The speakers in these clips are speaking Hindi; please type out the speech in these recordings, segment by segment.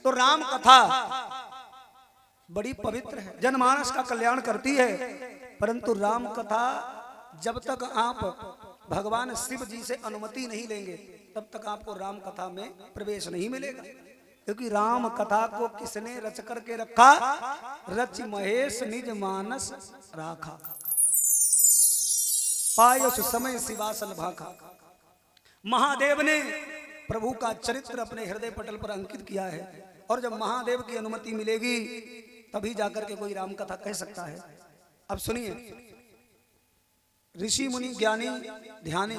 तो राम कथा बड़ी पवित्र है, जनमानस का कल्याण करती है। परंतु राम कथा जब तक आप भगवान शिव जी से अनुमति नहीं लेंगे तब तक आपको राम कथा में प्रवेश नहीं मिलेगा। क्योंकि राम कथा को किसने रच करके रखा? रच महेश निज मानस राखा, पायस समय शिवासल भाखा। महादेव ने प्रभु का चरित्र अपने हृदय पटल पर अंकित किया है, और जब महादेव की अनुमति मिलेगी तभी जाकर के कोई राम कथा कह सकता है। अब सुनिए, ऋषि मुनि ज्ञानी ध्यानी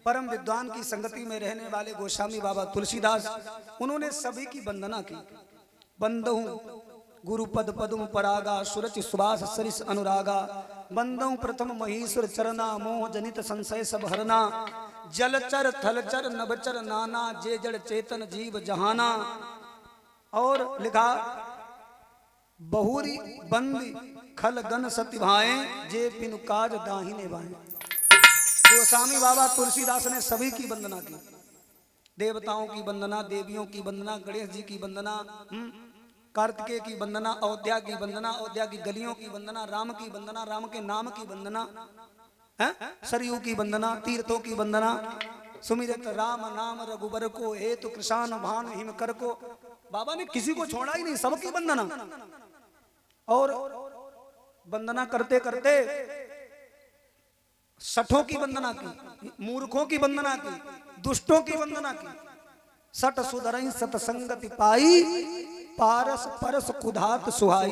परम विद्वान की संगति में रहने वाले गोस्वामी बाबा तुलसीदास, उन्होंने सभी की वंदना की। बंदहु गुरु पद पदुम परागा, सुरचि सुबास सरिस अनुरागा। बंदहु प्रथम महीश्वर चरना, मोह जनित संशय सब हरना। जलचर थलचर नभचर नाना, जे जड़ चेतन जीव जहाना। और लिखा, बहुरी बंदी खल गन सति भाए, जे बिनु काज दाहिने बाएं। गोस्वामी बाबा तुलसीदास ने सभी की वंदना की, देवताओं की वंदना, देवियों की वंदना, गणेश जी की वंदना, कार्तिकेय की वंदना, अयोध्या की वंदना, अयोध्या की गलियों की वंदना, राम की वंदना, राम के नाम की वंदना, सरयू की वंदना, तीर्थों की वंदना। सुमिरत राम नाम रघुबर को, हेतु कृषाण भान हिम कर को। बाबा ने किसी को छोड़ा ही नहीं, सबकी वंदना। और वंदना करते करते सठों की वंदना की, मूर्खों की वंदना की, दुष्टों की वंदना की। सठ सुधरई सतसंगति पाई, पारस परस कुधात सुहाई।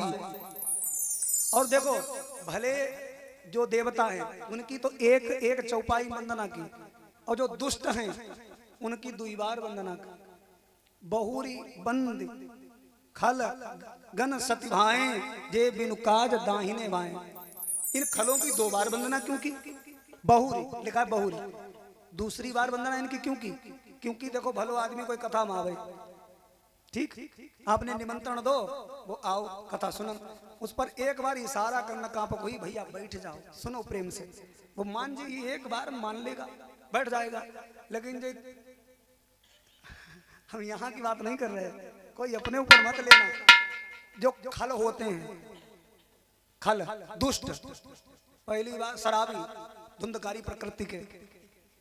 और देखो, भले जो देवता हैं उनकी तो एक एक चौपाई वंदना की, और जो दुष्ट हैं उनकी दुई बार वंदना की। बहुरी बंद खल गन सति भाएं, जे बिनु काज दाहिने बाएं। इन खलों की दो बार वंदना क्यों की? बहुरी लिखा है, बहुरी। दूसरी बार वंदना इनकी क्यों की? क्योंकि देखो, भलो आदमी कोई कथा में आवे, ठीक, आपने निमंत्रण दो, वो आओ कथा सुनन, उस पर एक बार इशारा करना, कहां पर कोई भैया बैठ जाओ सुनो प्रेम से, वो मान जी एक बार मान लेगा, बैठ जाएगा। लेकिन जो हम यहाँ की बात नहीं कर रहे, कोई अपने ऊपर मत लेना। जो खल होते हैं, खल दुष्ट, पहली बार शराबी धुंधकारी प्रकृति के,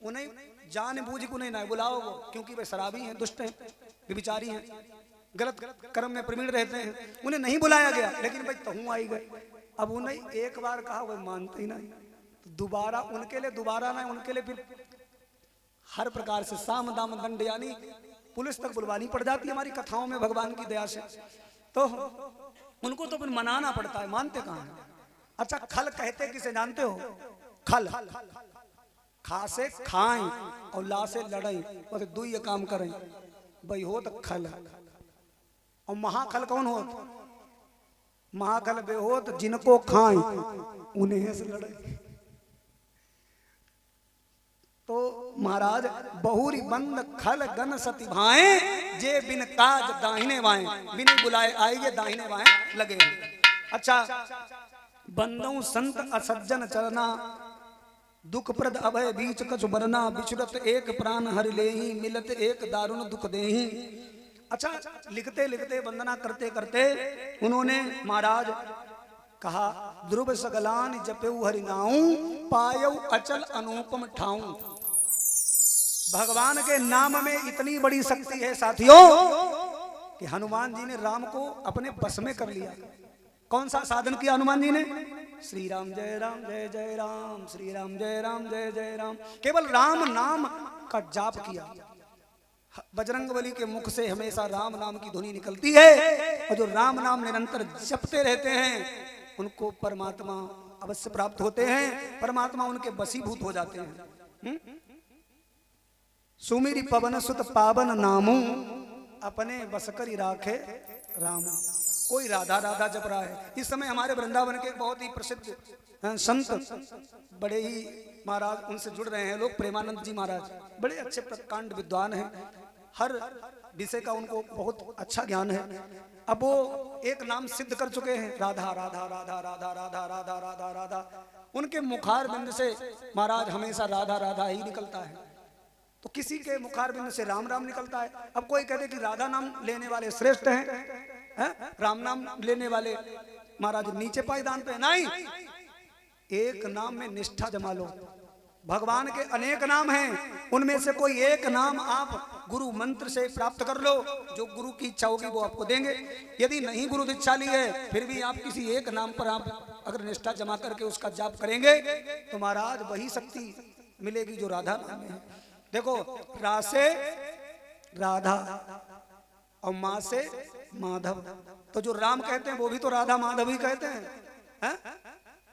उन्हें जानबूझ के उन्हें नहीं बुलाओ, क्योंकि वे शराबी हैं, दुष्ट हैं, विचारी हैं, गलत कर्म में प्रवीण रहते हैं, उन्हें नहीं बुलाया गया। लेकिन भाई तहु आई गए, अब उन्हें एक बार कहा, वह मानते ही नहीं, तो दोबारा उनके लिए, दोबारा नहीं, उनके लिए फिर हर प्रकार से साम दाम दंड, यानी पुलिस तक बुलवानी पड़ जाती है हमारी कथाओं में भगवान की दया से। तो उनको तो फिर मनाना पड़ता है, मानते कहाँ हैं। अच्छा, खल कहते किसे जानते हो? खल, खा से खाएं और ला से लड़ाई, बस दो ही काम करें, भाई हो तो खल। और महाखल कौन हो? महाखल वे हो तो जिनको खाएं उन्हें से लड़ाई। तो महाराज, बहुरी बंद खल गन सति भाएं, जे बिन काज दाहिने बाएं। बिन बुलाए आइए, दाहिने बाएं लगे। अच्छा, बंदों संत असज्जन चरना, दुख प्रद अभय बीच कछु बरना। बिछुरत एक प्राण हरि लेहि, मिलत एक दारुण दुख देहि। अच्छा, लिखते लिखते वंदना करते करते उन्होंने महाराज कहा, ध्रुव सगलान जपेऊ हरि नाऊ, पायऊ अचल अनुपम ठाऊ। भगवान के नाम में इतनी बड़ी शक्ति है साथियों, कि हनुमान जी ने राम को अपने बस में कर लिया। कौन सा साधन किया हनुमान जी ने? श्री राम जय जय राम, श्री राम जय जय राम। केवल राम नाम का जाप किया। बजरंगबली के मुख से हमेशा राम नाम की ध्वनि निकलती है, और जो राम नाम निरंतर जपते रहते हैं उनको परमात्मा अवश्य प्राप्त होते हैं, परमात्मा उनके वशीभूत हो जाते हैं। सुमिरि पवन सुत पावन नामू, अपने बस करी राखे राम। कोई राधा राधा जप रहा है। इस समय हमारे वृंदावन के बहुत ही प्रसिद्ध संत, बड़े ही महाराज, उनसे जुड़ रहे हैं लोग, प्रेमानंद जी महाराज, बड़े अच्छे प्रकांड विद्वान हैं, हर विषय का उनको बहुत अच्छा ज्ञान है। अब वो एक नाम सिद्ध कर चुके हैं, राधा राधा राधा राधा राधा राधा राधा राधा। उनके मुखार बिंद से महाराज हमेशा राधा राधा ही निकलता है। तो किसी के मुखारबिंद से राम राम निकलता है। अब कोई कहते कि राधा नाम लेने वाले श्रेष्ठ हैं, राम नाम लेने वाले महाराज नीचे पायदान पे। नहीं, एक नाम में निष्ठा जमा लो। भगवान के अनेक नाम हैं, उनमें से कोई एक नाम आप गुरु मंत्र से प्राप्त कर लो। जो गुरु की इच्छा होगी वो आपको देंगे। यदि नहीं गुरु दीक्षा ली है, फिर भी आप किसी एक नाम पर आप अगर निष्ठा जमा करके उसका जाप करेंगे तो महाराज वही शक्ति मिलेगी जो राधा नाम में है। देखो, रा से राधा और माँ से माधव, तो जो राम कहते हैं वो भी तो राधा माधव ही कहते हैं,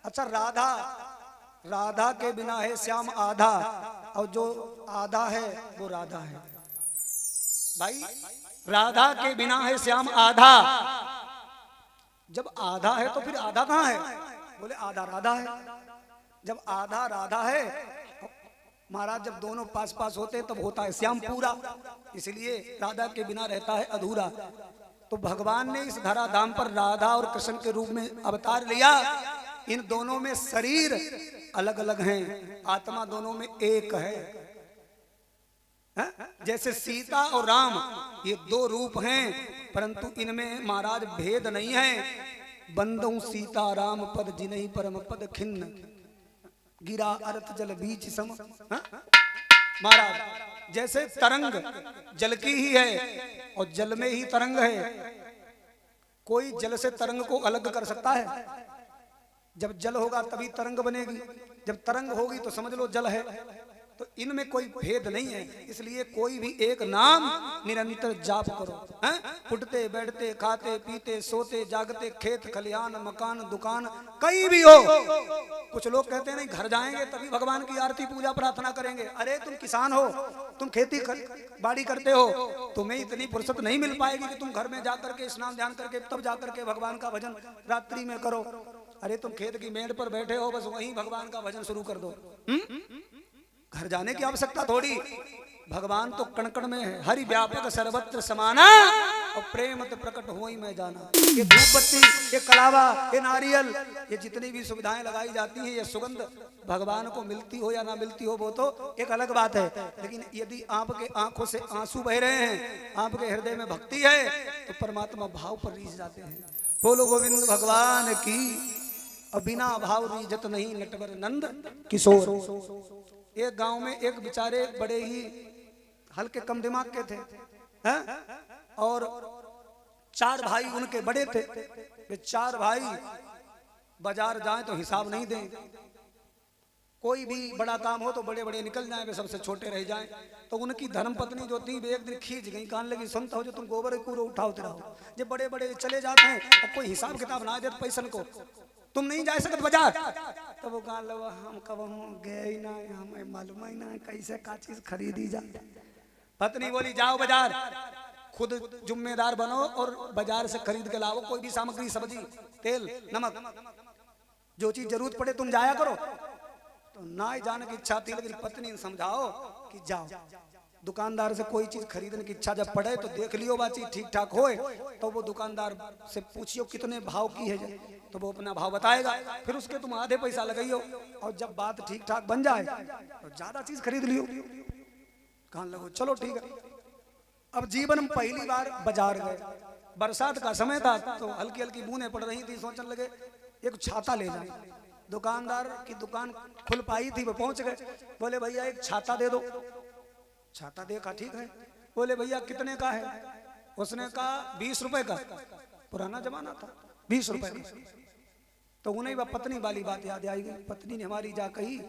अच्छा, राधा, राधा के बिना है श्याम आधा, और जो आधा है वो राधा है। भाई, राधा के बिना है श्याम आधा। जब आधा है तो फिर आधा कहाँ है? बोले आधा राधा है। जब आधा राधा है महाराज, जब दोनों पास पास होते हैं तब होता है श्याम पूरा। इसलिए राधा के बिना रहता है अधूरा। तो भगवान ने इस धरा धाम पर राधा और कृष्ण के रूप में अवतार लिया। इन दोनों में शरीर अलग अलग हैं, आत्मा दोनों में एक है। जैसे सीता और राम ये दो रूप हैं, परंतु इनमें महाराज भेद नहीं है। बंदों सीता राम पद जिन्हीं परम पद खिन्न, गिरा अर्थ जल बीच सम। महाराज, जैसे तरंग जल की ही है और जल में ही तरंग है। कोई जल से तरंग को अलग कर सकता है? जब जल होगा तभी तरंग बनेगी, जब तरंग होगी तो समझ लो जल है। तो इनमें कोई भेद नहीं है। इसलिए कोई भी एक नाम निरंतर जाप करो। उठते बैठते खाते पीते सोते जागते, खेत खलियान मकान दुकान कहीं भी हो। कुछ लोग कहते हैं नहीं, घर जाएंगे तभी भगवान की आरती पूजा प्रार्थना करेंगे। अरे तुम किसान हो, तुम खेती बाड़ी करते हो, तुम्हें इतनी फुर्सत नहीं मिल पाएगी कि तुम घर में जाकर के स्नान ध्यान करके तब जाकर के भगवान का भजन रात्रि में करो। अरे तुम खेत की मेड़ पर बैठे हो, बस वहीं भगवान का भजन शुरू कर दो। घर जाने की आवश्यकता थोड़ी। भगवान तो कण कण में है। हरि व्यापक सर्वत्र समाना, और प्रेम तो प्रकट हो ही मैं जाना। ये धूप बत्ती, ये कलावा, ये नारियल, ये जितनी भी सुविधाएं लगाई जाती हैं, ये सुगंध भगवान को मिलती हो या ना मिलती हो वो तो एक अलग बात है। लेकिन यदि आपके आंखों से आंसू बह रहे हैं, आपके हृदय में भक्ति है, तो परमात्मा भाव पर रीझ जाते हैं। बोलो गोविंद भगवान की। और बिना भाव रीझत नहीं नटवर नंद किशोर। एक गांव में एक बेचारे बड़े ही हल्के कम दिमाग के थे, और चार भाई उनके बड़े थे। वे चार भाई बाजार जाएं तो हिसाब नहीं दें। कोई भी बड़ा काम हो तो बड़े बड़े निकल जाएं, वे सबसे छोटे रह जाएं। तो उनकी धर्म पत्नी जो थी वे एक दिन खींच गई, कहने लगी, सुनता हो जो तुम गोबर कूड़ो उठाओ रहो, जब बड़े बड़े चले जाते हैं अब कोई हिसाब किताब ना दे पैसन को, तुम नहीं जा सकते बाजार। तो वो कहा लो, हम कब गए ही ना, हमें मालूम ही ना कैसे का चीज खरीदी जाए। पत्नी बोली, जाओ बाजार, खुद जिम्मेदार बनो और बाजार से खरीद के लाओ कोई भी सामग्री, सब्जी तेल नमक, जो चीज जरूरत पड़े तुम जाया करो। तो ना ही जाने की इच्छा थी, लेकिन पत्नी ने समझाओ कि जाओ। दुकानदार से कोई चीज खरीदने की इच्छा जब पड़े तो देख लियो वह चीज ठीक ठाक होए, तो वो दुकानदार से पूछियो कितने भाव की है, तो वो अपना भाव बताएगा। फिर उसके तुम आधे पैसा लगाइयो, और जब बात ठीक ठाक बन जाए तो ज्यादा चीज खरीद लियो। कहने लगो चलो ठीक है। अब जीवन में पहली बार बाजार गए, बरसात का समय था तो हल्की हल्की बूंदें पड़ रही थी। सोचने लगे एक छाता ले जाए। दुकानदार की दुकान खुल पाई थी, वो पहुंच गए। बोले भैया एक छाता दे दो। छाता देखा, ठीक है। बोले भैया कितने का है? उसने कहा 20 रुपए का। पुराना जमाना था, 20 रुपए का। तो उन्हें वह पत्नी वाली बात याद आई गई। पत्नी ने हमारी जा कही,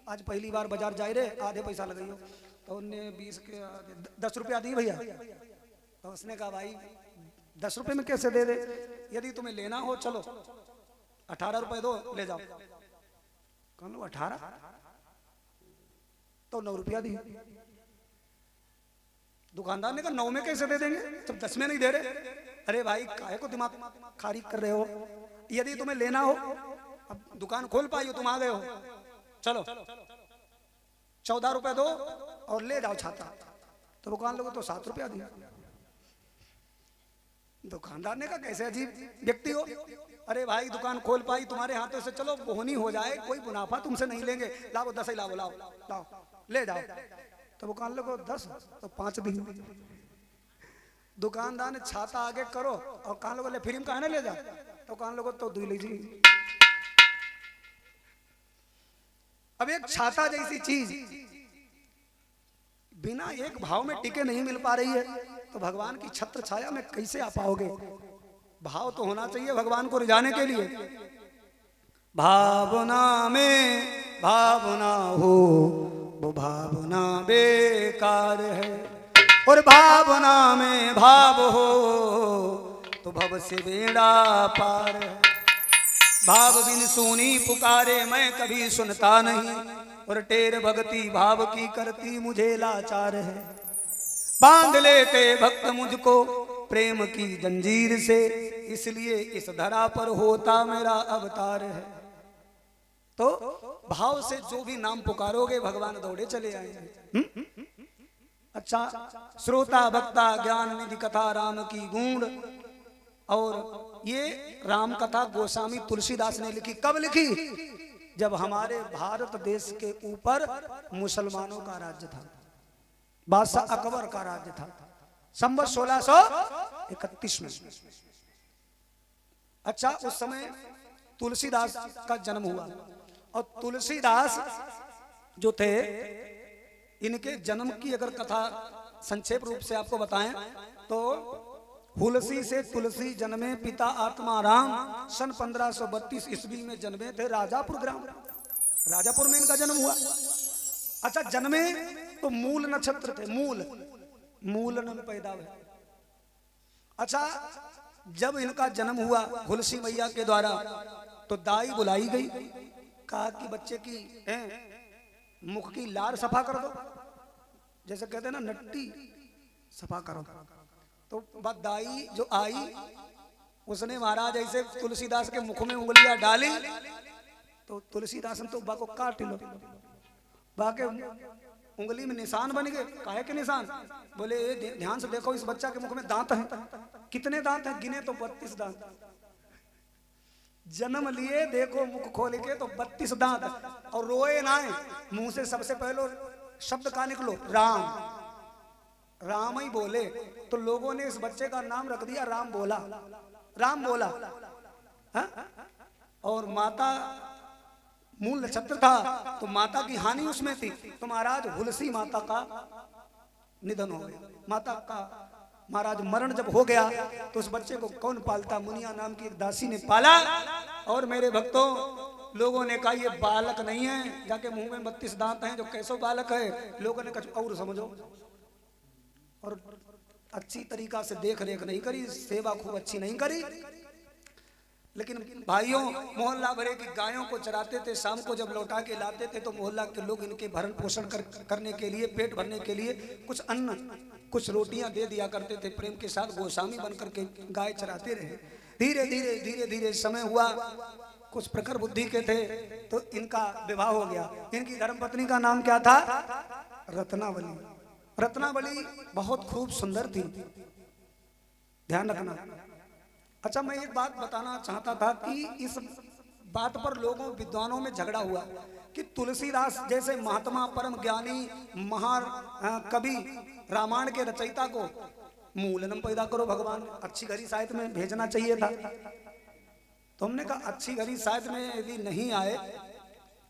आज पहली बार बाजार जाए रे, आधे पैसा लगाइयो। तो उन्हें 20 के 10 रुपया दी भैया। तो उसने कहा भाई 10 रुपए में कैसे दे दे, यदि तुम्हें लेना हो चलो 18 रुपए दो, ले जाओ। कौन लो 18? तो 9 रुपया दी। दुकानदार ने कहा 9 में कैसे दे देंगे जब 10 में नहीं दे रहे। अरे भाई काहे को दिमाग खारिज कर रहे हो, यदि तुम्हें लेना हो, अब दुकान खोल पाई हो, तुम आ गए हो, चलो 14 रुपए दो और ले जाओ छाता। तो दुकान लोगों तो 7 रुपया दिया। दुकानदार ने कहा कैसे अजीब व्यक्ति हो। अरे भाई दुकान खोल पाई, तुम्हारे हाथों से चलो बोहनी हो जाए, कोई मुनाफा तुमसे नहीं लेंगे, लाओ 10 ही लाओ, लाओ लाओ ले जाओ। तो वो कान लोगो 10 तो 5 दिन। दुकानदार ने छाता आगे करो और कान लोगो ले फ्री में कहने ले जा, तो कान लोगो तो 2 लीजिए। अब एक छाता जैसी चीज बिना एक भाव में टिके नहीं मिल पा रही है, तो भगवान की छत्र छाया में कैसे आ पाओगे? भाव तो होना चाहिए भगवान को रिझाने के लिए। भावना में भावना हो वो भावना बेकार है, और भावना में भाव हो तो भव से बेड़ा पार है। भाव बिन सुनी पुकारे मैं कभी सुनता नहीं, और टेर भक्ति भाव की करती मुझे लाचार है। बांध लेते भक्त मुझको प्रेम की जंजीर से, इसलिए इस धरा पर होता मेरा अवतार है। तो भाव से जो भी नाम पुकारोगे भगवान दौड़े चले आएंगे। अच्छा, श्रोता भक्ता ज्ञान निधि कथा राम की गूढ़, और ये राम कथा गोस्वामी तुलसीदास ने लिखी। कब लिखी? जब हमारे भारत देश के ऊपर मुसलमानों का राज्य था, बादशाह अकबर का राज्य था, संवत 1631 में। अच्छा, उस समय तुलसीदास का जन्म हुआ, और तुलसीदास जो थे, इनके जन्म की अगर कथा संक्षेप रूप से आपको बताएं तो हुलसी से तुलसी जन्मे पिता आत्माराम, सन 1532 ईस्वी में जन्मे थे राजापुर ग्राम, राजापुर में इनका जन्म हुआ। अच्छा, जन्मे तो मूल नक्षत्र थे, मूल पैदा हुए। अच्छा, जब इनका जन्म हुआ हुलसी मैया के द्वारा, तो दाई बुलाई गई, कहा कि बच्चे की मुख की लार सफा कर दो, जैसे कहते हैं ना नट्टी सफा करो। तो बात दाई जो आई, उसने महाराज ऐसे तुलसीदास के मुख में उंगलियां डाली, तो तुलसीदास ने तो बा को काट लो, बा के उंगली में निशान बन गए। काहे के निशान? बोले ये ध्यान से देखो, इस बच्चा के मुख में दांत हैं। कितने दांत हैं? गिने तो 32 दांत। जन्म लिए देखो मुख खोल के तो 32 दांत, और रोए ना, मुंह से सबसे पहले शब्द का निकलो राम, राम ही बोले। तो लोगों ने इस बच्चे का नाम रख दिया राम बोला, राम बोला। हा? और माता मूल नक्षत्र था, तो माता की हानि उसमें थी, तो महाराज हुलसी माता का निधन हो गया। माता का महाराज मरण जब हो गया, तो उस बच्चे को कौन पालता? मुनिया नाम की एक दासी ने पाला। और मेरे भक्तों, लोगों ने कहा ये बालक नहीं है, जाके मुंह में 32 दांत हैं, जो कैसो बालक है? लोगों ने कहा और समझो, और अच्छी तरीका से देख रेख नहीं करी, सेवा खूब अच्छी नहीं करी। लेकिन भाइयों, मोहल्ला भरे की गायों को चराते थे, शाम को जब लौटा के लाते थे, तो मोहल्ला के लोग इनके भरण पोषण करने के लिए, पेट भरने के लिए कुछ अन्न, कुछ रोटियां दे दिया करते थे। प्रेम के साथ गोस्वामी बनकर के गाय चराते रहे। धीरे धीरे धीरे धीरे समय हुआ, कुछ प्रखर बुद्धि के थे, तो इनका विवाह हो गया। इनकी धर्मपत्नी का नाम क्या था? रत्नावली। रत्नावली बहुत खूब सुंदर थी, ध्यान रखना। अच्छा, मैं एक बात बताना चाहता था कि इस बात पर लोगों विद्वानों में झगड़ा हुआ कि तुलसीदास जैसे महात्मा परम ज्ञानी महाकवि रामायण के रचयिता को मूलनम पैदा करो भगवान, अच्छी घड़ी साहित्य में भेजना चाहिए था। तो हमने कहा अच्छी घड़ी साहित्य में यदि नहीं आए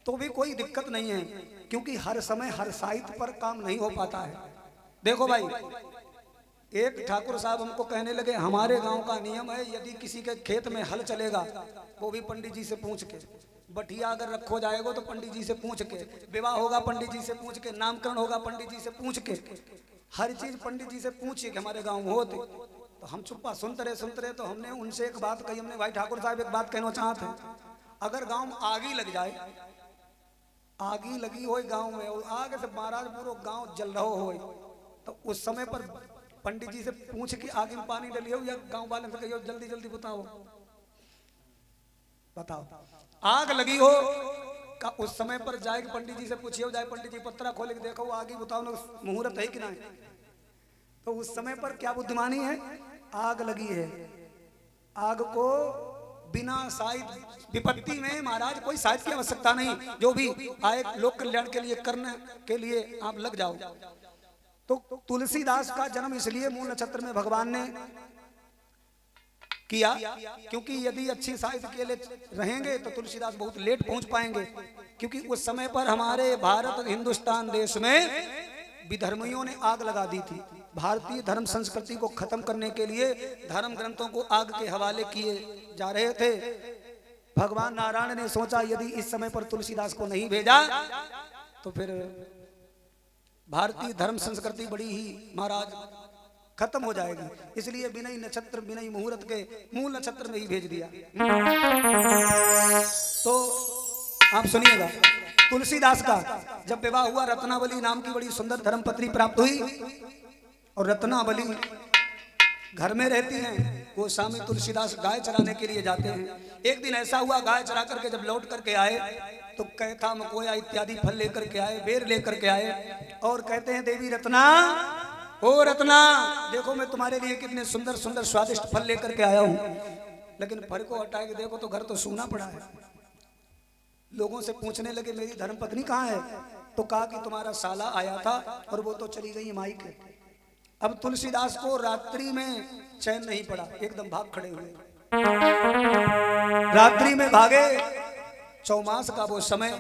तो भी कोई दिक्कत नहीं है, क्योंकि हर समय हर साहित्य पर काम नहीं हो पाता है। देखो भाई, एक ठाकुर साहब हमको कहने लगे हमारे गांव का नियम है, यदि किसी के खेत में हल चलेगा वो भी पंडित जी से पूछ के, बठिया अगर रखो जाएगा तो पंडित जी से पूछ के, विवाह होगा पंडित जी से पूछ के, नामकरण होगा पंडित जी से पूछ के, हर चीज पंडित जी से पूछिए कि हमारे गांव में होते। तो हम चुप्पा सुनते रहे। तो हमने उनसे एक बात कही, हमने भाई ठाकुर साहब एक बात कहना चाहते हैं, अगर गाँव में आगी लग जाए, आगी लगी हो गांव में और आगे से महाराज पूरा गांव जल रहा हो, तो उस समय पर पंडित जी से पूछ के आगे में पानी डलियो या गांव वाले से कहियो जल्दी जल्दी बताओ। आग लगी हो का उस समय पर जाए पंडित जी से पूछियो, जाए पंडित जी पत्रा खोले के देखो आगे बताओ ना मुहूर्त है कि नहीं। तो उस समय पर क्या बुद्धिमानी है? आग लगी है, आग को बिना साहित्य विपत्ति में महाराज कोई साहित्य की आवश्यकता नहीं, जो भी आए लोक कल्याण के लिए करने के लिए आप लग जाओ। तो तुलसीदास का जन्म इसलिए मूल नक्षत्र में भगवान ने किया, क्योंकि यदि अच्छी साहित्य के लिए रहेंगे तो तुलसीदास बहुत लेट पहुंच पाएंगे, क्योंकि उस समय पर हमारे भारत हिंदुस्तान देश में विधर्मियों ने आग लगा दी थी। भारतीय धर्म संस्कृति को खत्म करने के लिए धर्म ग्रंथों को आग के हवाले किए जा रहे थे। भगवान नारायण ने सोचा यदि इस समय पर तुलसीदास को नहीं भेजा तो फिर भारतीय धर्म संस्कृति बड़ी ही महाराज खत्म हो जाएगी, इसलिए बिना नक्षत्र बिना मुहूर्त के मूल नक्षत्र में ही भेज दिया। तो आप सुनिएगा, तुलसीदास का जब विवाह हुआ, रत्नावली नाम की बड़ी सुंदर धर्मपत्नी प्राप्त हुई, और रत्नावली घर में रहती हैं। गोस्वामी तुलसीदास गाय चराने के लिए जाते हैं। एक दिन ऐसा हुआ, गाय चरा करके जब लौट करके आए तो कैथा मकोया इत्यादि फल लेकर के आए, बेर लेकर के आए, और कहते हैं देवी रत्ना, ओ रत्ना, देखो मैं तुम्हारे लिए कितने सुंदर सुंदर स्वादिष्ट फल लेकर के आया हूँ। लेकिन फल को हटा के देखो तो घर तो सूना पड़ा है। लोगों से पूछने लगे मेरी धर्मपत्नी कहाँ है, तो कहा कि तुम्हारा साला आया था और वो तो चली गई माई के। अब तुलसीदास को रात्रि में चैन नहीं पड़ा, एकदम भाग खड़े हुए। रात्रि में भागे, चौमास का वो समय,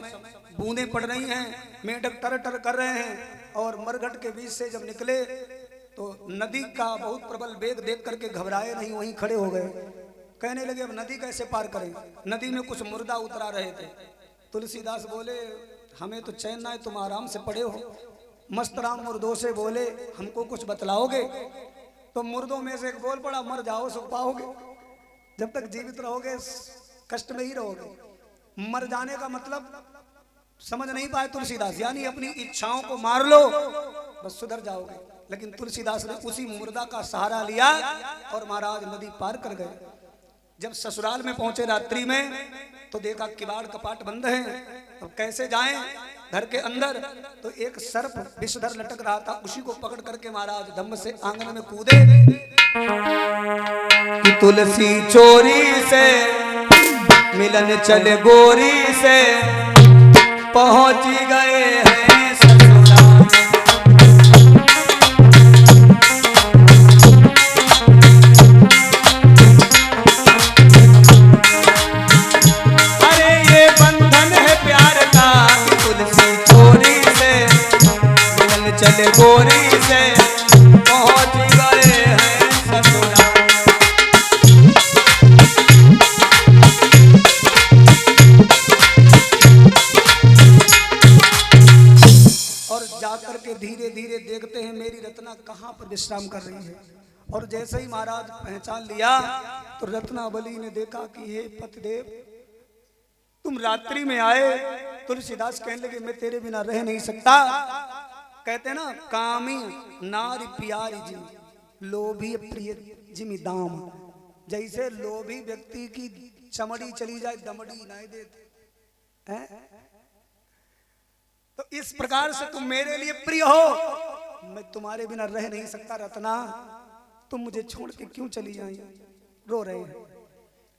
बूंदें पड़ रही हैं, मेढक टर टर कर रहे हैं, और मरघट के बीच से जब निकले तो नदी का बहुत प्रबल वेग देख करके घबराए नहीं, वहीं खड़े हो गए। कहने लगे अब नदी कैसे पार करें। नदी में कुछ मुर्दा उतरा रहे थे। तुलसीदास बोले हमें तो चैन ना है, तुम आराम से पड़े हो। मस्तराम मुर्दों से बोले हमको कुछ बतलाओगे, तो मुर्दों में से एक बोल पड़ा मर जाओ सुख पाओगे, जब तक जीवित रहोगे कष्ट में ही रहोगे। मर जाने का मतलब समझ नहीं पाए तुलसीदास, यानी अपनी इच्छाओं को मार लो बस सुधर जाओगे। लेकिन तुलसीदास ने उसी मुर्दा का सहारा लिया और महाराज नदी पार कर गए। जब ससुराल में पहुंचे रात्रि में तो देखा किवाड़ कपाट बंद हैं, अब कैसे जाएं घर के अंदर। तो एक सर्प विषधर लटक रहा था, उसी को पकड़ करके महाराज धम्म से आंगन में कूदे कि तुलसी चोरी से मिलन चले गोरी से, पहुंच गए हैं ससुराल। अरे ये बंधन है प्यार का, तुलसी चोरी से मिलन चले गोरी से, पहुंच गए हैं ससुराल। जाकर के धीरे धीरे देखते हैं मेरी रत्ना कहाँ पर विश्राम कर रही है। और जैसे ही महाराज पहचान लिया तो रत्नावली ने देखा कि हे पतिदेव तुम रात्रि में आए। तुलसीदास कहने लगे मैं तेरे बिना रह नहीं सकता। कहते ना कामी नारी प्यारी जी, लोभी प्रिय जिमी दाम। जैसे लोभी व्यक्ति की चमड़ी चली जाए दमड़ी नहीं देते हैं, तो इस प्रकार से तुम मेरे लिए प्रिय हो, मैं तुम्हारे बिना रह नहीं सकता। रत्ना तुम मुझे छोड़ के क्यों चली आई। रो रहे हैं,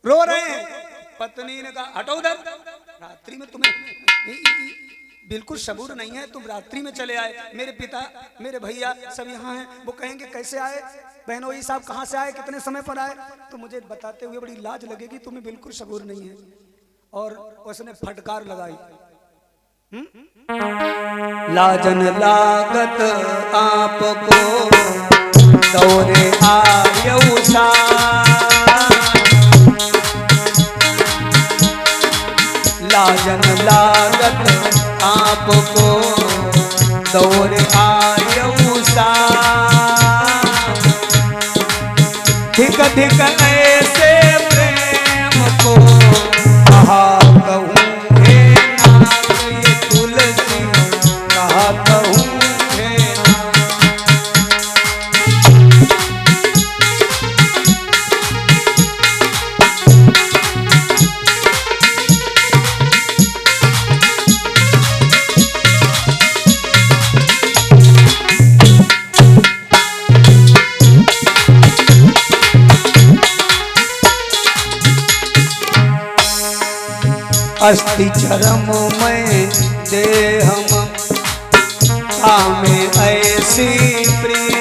रो रहे हैं। पत्नी ने कहा हटो उधर, रात्रि में तुम्हें बिल्कुल सबूर नहीं है, तुम रात्रि में चले आए। मेरे पिता मेरे भैया सब यहाँ हैं, वो कहेंगे कैसे आए, बहनोई साहब कहाँ से आए, कितने समय पर आए। तो मुझे बताते हुए बड़ी लाज लगेगी, तुम्हें बिल्कुल सबूर नहीं है। और उसने फटकार लगाई, लाजन लागत आपको दौरे आयु सा, लाजन लागत आपको दौरे आयु सा, धिक धिक ऐसे प्रेम को कहा कहूँ अस्थि चरम में देह में ऐसी प्रिय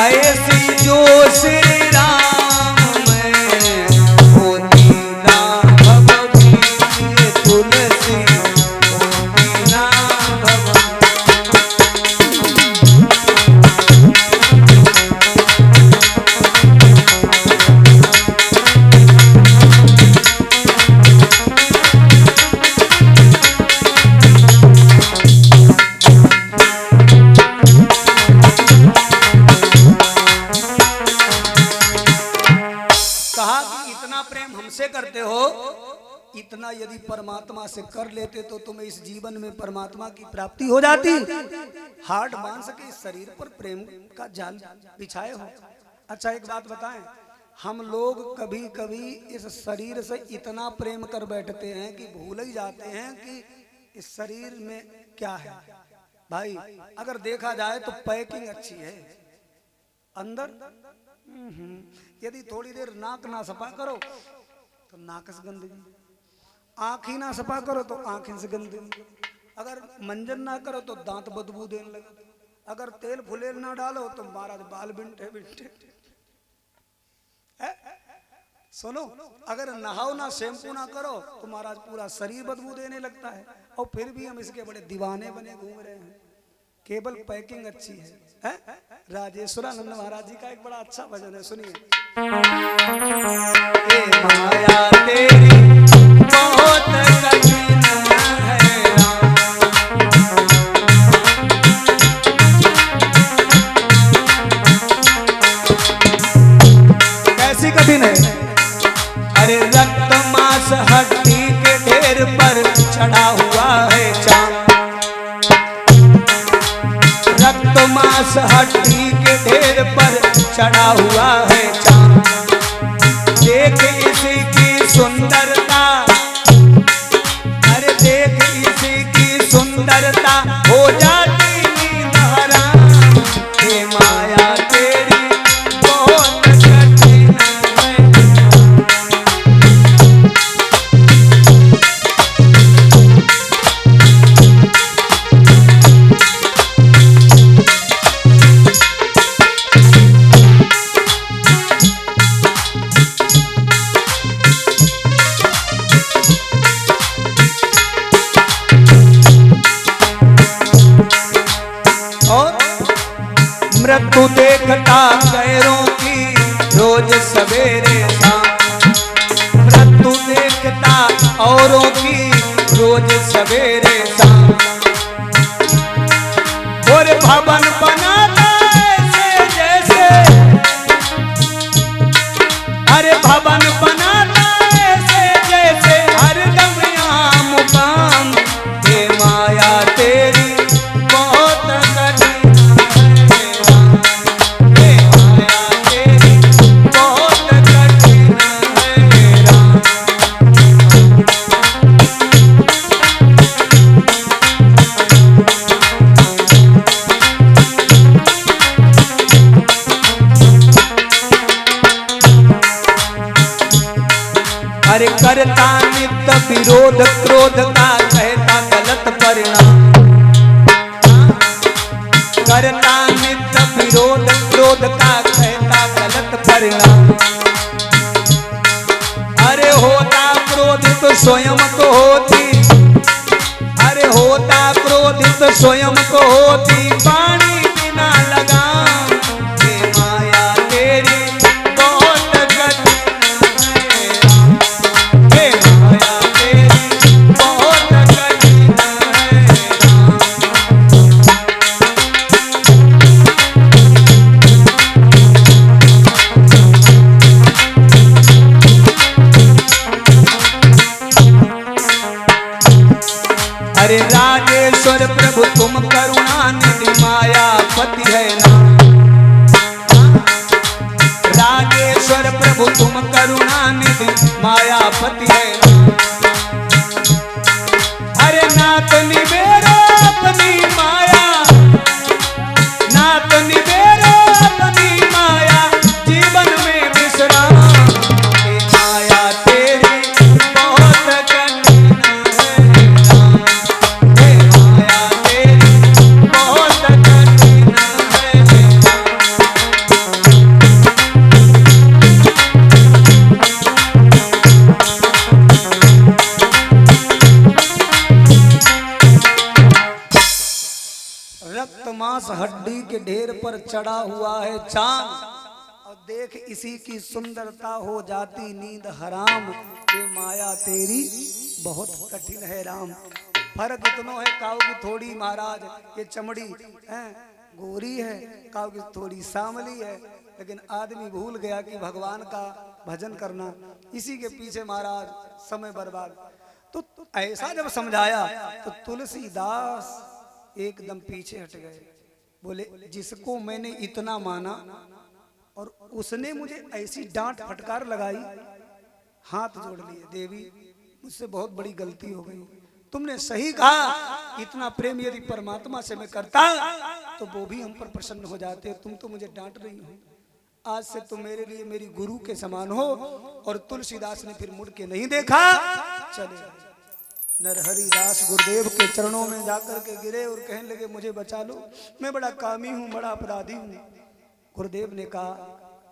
ऐसी जो श्री राम में होती ना भवती तुलसी होती ना हमसे करते हो, इतना यदि परमात्मा से कर लेते तो तुम्हें इस जीवन में परमात्मा की प्राप्ति हो जाती। हार्ट मांस के इस शरीर पर प्रेम का जाल बिछाए हो। अच्छा एक बात बताएं, हम लोग कभी कभी इस शरीर से इतना प्रेम कर बैठते हैं कि भूल ही जाते हैं कि इस शरीर में क्या है। भाई अगर देखा जाए तो पैकिंग अच्छी है, अंदर यदि थोड़ी देर नाक ना सफा करो तो नाक से गंदगी, आँख ही ना सफा करो तो आँखें से गंदगी, अगर मंजन ना करो तो दांत बदबू देने लगे, अगर तेल फुलेल ना डालो तो महाराज बाल बिंटे बिंटे। सुनो, अगर नहाओ ना शैम्पू ना करो तो महाराज पूरा शरीर बदबू देने लगता है। और फिर भी हम इसके बड़े दीवाने बने घूम रहे हैं, केवल पैकिंग अच्छी है। राजेश्वरानंद महाराज जी का एक बड़ा अच्छा भजन है, सुनिए। माया तेरी बहुत कठिन है कैसी कठिन है? अरे रक्त मांस हड्डी के ढेर पर चढ़ा हुआ है चांद, रक्त मांस हड्डी के ढेर पर चढ़ा हुआ है चांद। देख इसी की सुंदरता, अरे देख इसी की सुंदरता हो जाती नींद हराम। हे माया तेरी बहुत कठिन है। मृत्यु देखता गैरों की रोज सवेरे शाम, मृत्यु देखता औरों की रोज सवेरे शाम। और भवन बनाता ऐसे जैसे, अरे भवन बनाता ऐसे जैसे हरदम यहाँ मुकाम। हे माया तेरी बहुत कठिन, अरे करता नित्य विरोध क्रोध का कहता गलत परिणाम, करता नित्य विरोध क्रोध का कहता गलत परिणाम। अरे होता क्रोधित स्वयं को होती, अरे होता क्रोधित स्वयं को होती पानी बिना लगाम। हे माया तेरी बहुत कठिन है, माया तेरी बहुत कठिन है। अरे राजेश्वर प्रभु तुम करुणानिधि मायापति है ना, राजेश्वर प्रभु तुम करुणानिधि मायापति है ना। अरे नाथ निबेरो अपनी माया, नाथ निबेरो अपनी माया जीवन में विश्राम। हे माया तेरी हड्डी के ढेर पर चढ़ा हुआ है चांद, और देख इसी की सुंदरता हो जाती नींद हराम। ये माया तेरी बहुत कठिन है राम। फर्क इतना है, काऊ की थोड़ी महाराज ये चमड़ी है गोरी है, काऊ की थोड़ी सांवली है, लेकिन आदमी भूल गया कि भगवान का भजन करना, इसी के पीछे महाराज समय बर्बाद। तो ऐसा जब समझाया तो तुलसीदास एकदम पीछे हट गए। बोले जिसको मैंने इतना माना और उसने मुझे ऐसी डांट फटकार लगाई, हाथ जोड़ लिए, देवी मुझसे बहुत बड़ी गलती हो गई, तुमने सही कहा। इतना प्रेम यदि परमात्मा से मैं करता तो वो भी हम पर प्रसन्न हो जाते। तुम तो मुझे डांट रही हो, आज से तुम मेरे लिए मेरी गुरु के समान हो। और तुलसीदास ने फिर मुड़ के नहीं देखा, चले नरहरि दास गुरुदेव के चरणों में जाकर के गिरे और कहने लगे मुझे बचा लो, मैं बड़ा कामी हूं, बड़ा अपराधी हूं। गुरुदेव ने कहा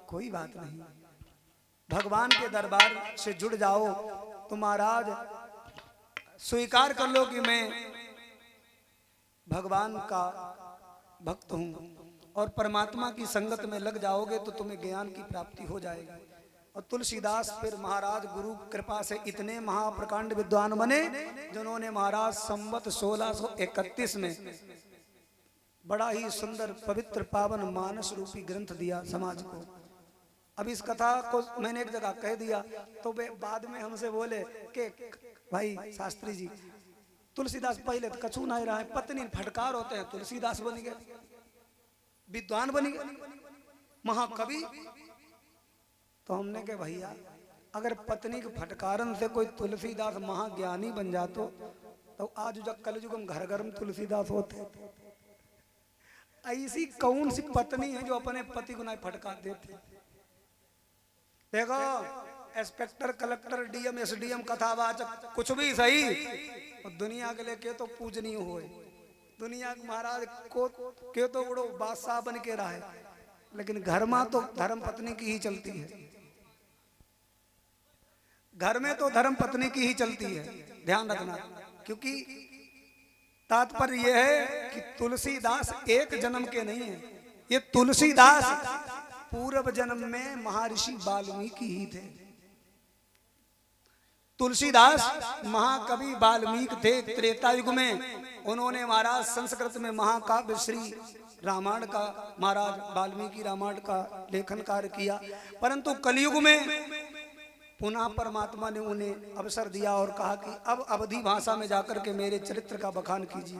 कोई बात नहीं, भगवान के दरबार से जुड़ जाओ तो महाराज स्वीकार कर लो कि मैं भगवान का भक्त हूं, और परमात्मा की संगत में लग जाओगे तो तुम्हें ज्ञान की प्राप्ति हो जाएगी। और तुलसीदास फिर महाराज गुरु कृपा से इतने महाप्रकांड विद्वान बने जिन्होंने महाराज संवत 1631 में बड़ा ही सुंदर पवित्र पावन मानस रूपी ग्रंथ दिया समाज को। अब इस कथा को मैंने एक जगह कह दिया तो वे बाद में हमसे बोले कि भाई शास्त्री जी, तुलसीदास पहले तो कछू नहीं रहा है, पत्नी फटकार होते हैं, तुलसीदास बन गए, विद्वान बन गए, महाकवि। तो हमने कहा भैया अगर पत्नी के फटकारन से कोई तुलसीदास महाज्ञानी बन जातो तो आज जब कलयुग में घर घर में तुलसीदास होते। ऐसी कौन सी पत्नी है जो अपने पति को नहीं फटकार देती? देखो इंस्पेक्टर कलेक्टर डीएम एसडीएम कथावाचक कुछ भी सही, और दुनिया के लिए के तो पूजनीय हो, दुनिया के महाराज को के तो बड़ो बादशाह बन के रहा है, लेकिन घर में तो धर्म पत्नी की ही चलती है, घर में तो धर्म पत्नी की ही चलती है, ध्यान रखना। क्योंकि तात्पर्य यह है कि तुलसीदास एक जन्म के नहीं है, ये तुलसीदास पूर्व जन्म में महर्षि वाल्मीकि ही थे। तुलसीदास महाकवि वाल्मीकि थे त्रेता युग में, उन्होंने महाराज संस्कृत में महाकाव्य श्री रामायण का, महाराज वाल्मीकि रामायण का लेखन कार्य किया। परंतु कलयुग में पुनः परमात्मा ने उन्हें अवसर दिया और कहा कि अब अवधी भाषा में जाकर के मेरे चरित्र का बखान कीजिए।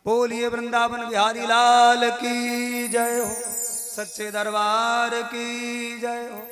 बोलिए वृंदावन बिहारी लाल की जय हो, सच्चे दरबार की जय हो।